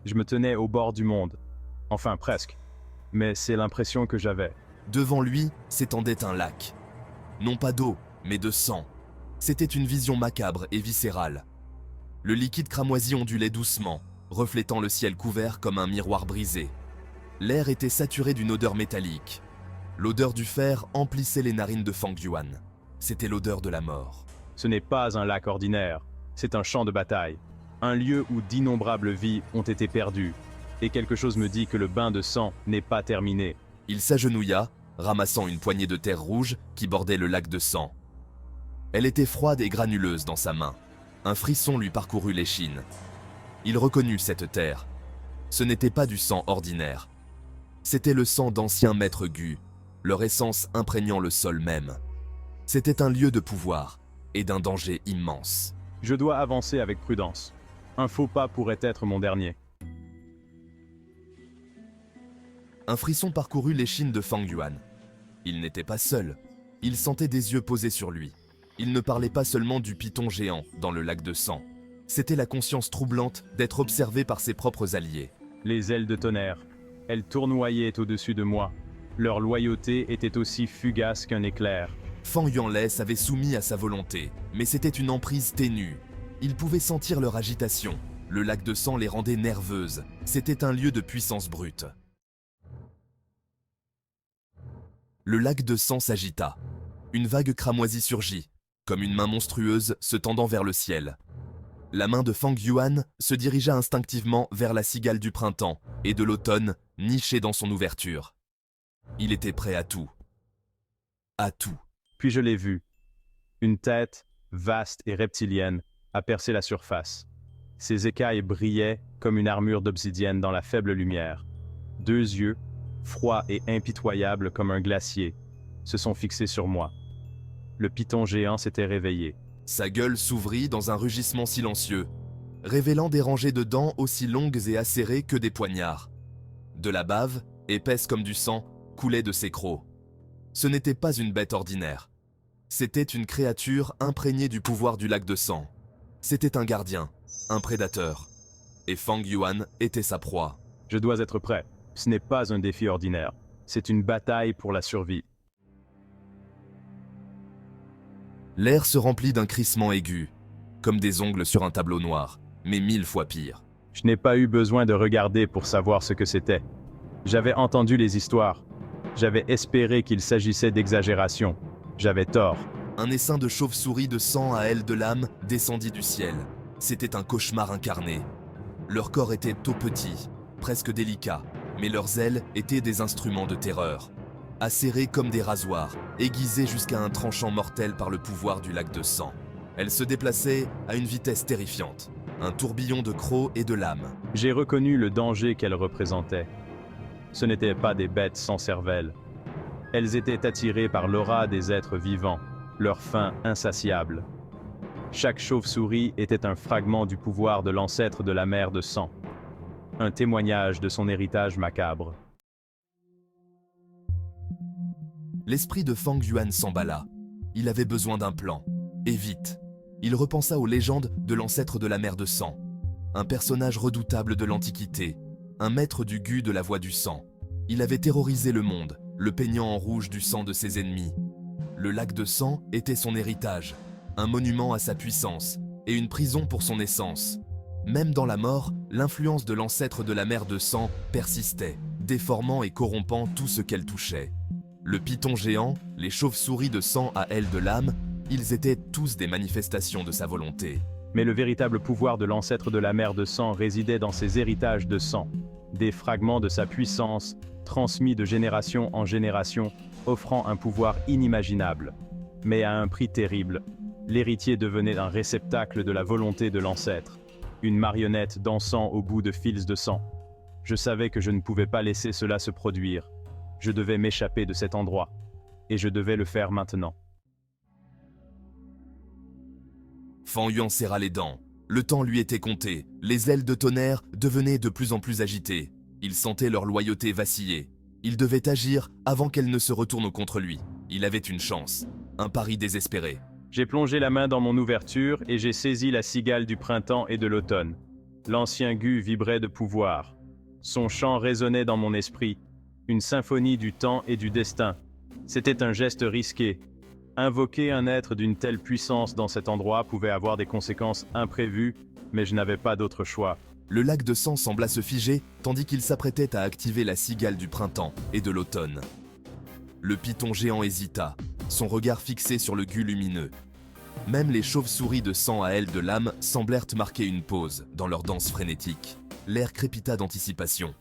Je me tenais au bord du monde. Enfin, presque. Mais c'est l'impression que j'avais. Devant lui s'étendait un lac. Non pas d'eau, mais de sang. C'était une vision macabre et viscérale. Le liquide cramoisi ondulait doucement, reflétant le ciel couvert comme un miroir brisé. L'air était saturé d'une odeur métallique. L'odeur du fer emplissait les narines de Fang Yuan. C'était l'odeur de la mort. Ce n'est pas un lac ordinaire, c'est un champ de bataille. Un lieu où d'innombrables vies ont été perdues. Et quelque chose me dit que le bain de sang n'est pas terminé. Il s'agenouilla, ramassant une poignée de terre rouge qui bordait le lac de sang. Elle était froide et granuleuse dans sa main. Un frisson lui parcourut l'échine. Il reconnut cette terre. Ce n'était pas du sang ordinaire. C'était le sang d'anciens maîtres Gu, leur essence imprégnant le sol même. C'était un lieu de pouvoir et d'un danger immense. Je dois avancer avec prudence. Un faux pas pourrait être mon dernier. Un frisson parcourut l'échine de Fang Yuan. Il n'était pas seul. Il sentait des yeux posés sur lui. Il ne parlait pas seulement du python géant dans le lac de sang. C'était la conscience troublante d'être observé par ses propres alliés. Les ailes de tonnerre. Elles tournoyaient au-dessus de moi. Leur loyauté était aussi fugace qu'un éclair. Fang Yuanlai s'avait soumis à sa volonté, mais c'était une emprise ténue. Il pouvait sentir leur agitation. Le lac de sang les rendait nerveuses. C'était un lieu de puissance brute. Le lac de sang s'agita. Une vague cramoisie surgit, comme une main monstrueuse se tendant vers le ciel. La main de Fang Yuan se dirigea instinctivement vers la cigale du printemps et de l'automne nichée dans son ouverture. Il était prêt à tout. À tout. Puis je l'ai vue. Une tête, vaste et reptilienne, a percé la surface. Ses écailles brillaient comme une armure d'obsidienne dans la faible lumière. Deux yeux, froids et impitoyables comme un glacier, se sont fixés sur moi. Le python géant s'était réveillé. Sa gueule s'ouvrit dans un rugissement silencieux, révélant des rangées de dents aussi longues et acérées que des poignards. De la bave, épaisse comme du sang, coulait de ses crocs. Ce n'était pas une bête ordinaire. C'était une créature imprégnée du pouvoir du lac de sang. C'était un gardien, un prédateur. Et Fang Yuan était sa proie. Je dois être prêt. Ce n'est pas un défi ordinaire. C'est une bataille pour la survie. L'air se remplit d'un crissement aigu, comme des ongles sur un tableau noir, mais 1000 fois pire. Je n'ai pas eu besoin de regarder pour savoir ce que c'était. J'avais entendu les histoires. J'avais espéré qu'il s'agissait d'exagération. J'avais tort. Un essaim de chauve-souris de sang à ailes de lame descendit du ciel. C'était un cauchemar incarné. Leur corps était tout petit, presque délicat, mais leurs ailes étaient des instruments de terreur. Acérées comme des rasoirs, aiguisées jusqu'à un tranchant mortel par le pouvoir du lac de sang. Elles se déplaçaient à une vitesse terrifiante, un tourbillon de crocs et de lames. J'ai reconnu le danger qu'elles représentaient. Ce n'étaient pas des bêtes sans cervelle. Elles étaient attirées par l'aura des êtres vivants, leur faim insatiable. Chaque chauve-souris était un fragment du pouvoir de l'ancêtre de la mer de sang, un témoignage de son héritage macabre. L'esprit de Fang Yuan s'emballa. Il avait besoin d'un plan. Et vite. Il repensa aux légendes de l'ancêtre de la mer de sang. Un personnage redoutable de l'Antiquité. Un maître du Gu de la voie du sang. Il avait terrorisé le monde, le peignant en rouge du sang de ses ennemis. Le lac de sang était son héritage. Un monument à sa puissance et une prison pour son essence. Même dans la mort, l'influence de l'ancêtre de la mer de sang persistait, déformant et corrompant tout ce qu'elle touchait. Le python géant, les chauves-souris de sang à ailes de lame, ils étaient tous des manifestations de sa volonté. Mais le véritable pouvoir de l'ancêtre de la mer de sang résidait dans ses héritages de sang, des fragments de sa puissance, transmis de génération en génération, offrant un pouvoir inimaginable. Mais à un prix terrible, l'héritier devenait un réceptacle de la volonté de l'ancêtre, une marionnette dansant au bout de fils de sang. Je savais que je ne pouvais pas laisser cela se produire. Je devais m'échapper de cet endroit, et je devais le faire maintenant. Fang Yuan serra les dents. Le temps lui était compté. Les ailes de tonnerre devenaient de plus en plus agitées. Il sentait leur loyauté vaciller. Il devait agir avant qu'elle ne se retourne contre lui. Il avait une chance. Un pari désespéré. J'ai plongé la main dans mon ouverture et j'ai saisi la cigale du printemps et de l'automne. L'ancien Gu vibrait de pouvoir. Son chant résonnait dans mon esprit, une symphonie du temps et du destin. C'était un geste risqué. Invoquer un être d'une telle puissance dans cet endroit pouvait avoir des conséquences imprévues, mais je n'avais pas d'autre choix. Le lac de sang sembla se figer tandis qu'il s'apprêtait à activer la cigale du printemps et de l'automne. Le python géant hésita, son regard fixé sur le Gu lumineux. Même les chauves-souris de sang à ailes de lame semblèrent marquer une pause dans leur danse frénétique. L'air crépita d'anticipation.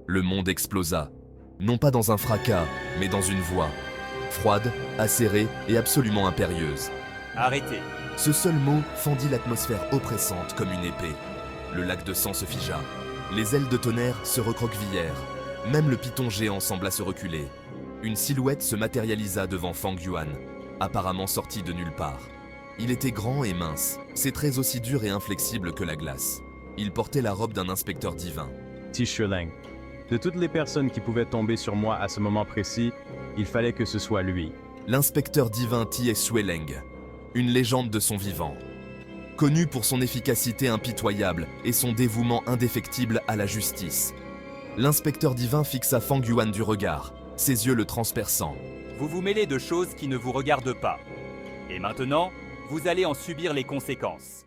Le monde explosa, non pas dans un fracas, mais dans une voix, froide, acérée et absolument impérieuse. Arrêtez. Ce seul mot fendit l'atmosphère oppressante comme une épée. Le lac de sang se figea. Les ailes de tonnerre se recroquevillèrent. Même le python géant sembla se reculer. Une silhouette se matérialisa devant Fang Yuan, apparemment sorti de nulle part. Il était grand et mince, ses traits aussi durs et inflexibles que la glace. Il portait la robe d'un inspecteur divin. Tisheleng. De toutes les personnes qui pouvaient tomber sur moi à ce moment précis, il fallait que ce soit lui. L'inspecteur divin Tie Xueleng, une légende de son vivant. Connu pour son efficacité impitoyable et son dévouement indéfectible à la justice. L'inspecteur divin fixa Fang Yuan du regard, ses yeux le transperçant. Vous vous mêlez de choses qui ne vous regardent pas. Et maintenant, vous allez en subir les conséquences.